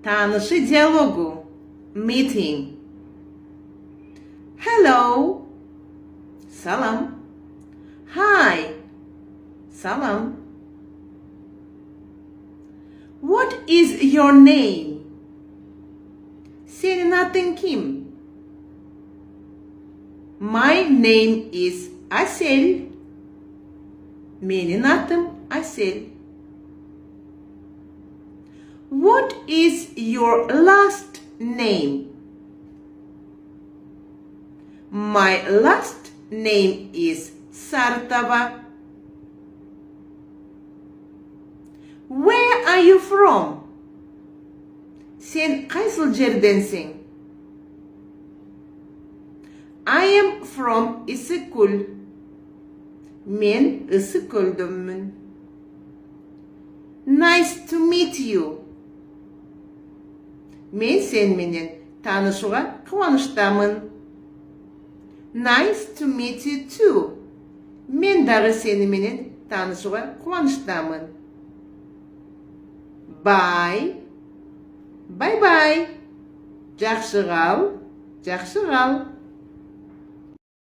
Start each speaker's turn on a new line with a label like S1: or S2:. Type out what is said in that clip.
S1: Таанышуу диалогу. Meeting. Hello. Salam. Hi. Salam. What is your name? Senin adın kim? My name is Asel. Benim adım Asel. What is your last name? My last name is Sartava. Where are you from? Sen kaysıl yerdensin? I am from Isikul. Men Isikul'dummun. Nice to meet you. Men sen menen tanışuğa kıvançtamın. Nice to meet you too. Men dagı seni menen tanışuğa kıvançtamın. Bye. Bye bye. Жақсы қал.